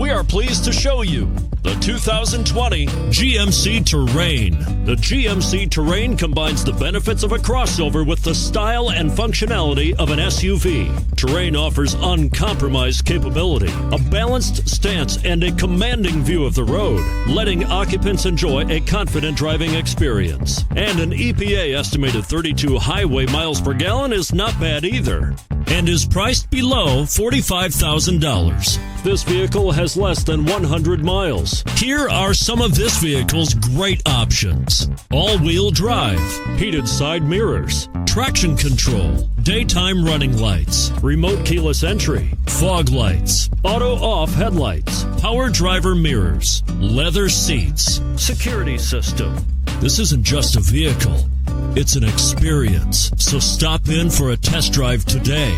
We are pleased to show you the 2020 GMC Terrain. The GMC Terrain combines the benefits of a crossover with the style and functionality of an SUV. Terrain offers uncompromised capability, a balanced stance, and a commanding view of the road, letting occupants enjoy a confident driving experience. And an EPA estimated 32 highway miles per gallon is not bad either, and is priced below $45,000. This vehicle has less than 100 miles. Here are some of this vehicle's great options: all-wheel drive, heated side mirrors, traction control, daytime running lights, remote keyless entry, fog lights, auto-off headlights, power driver mirrors, leather seats, security system. This isn't just a vehicle, it's an experience. So stop in for a test drive today.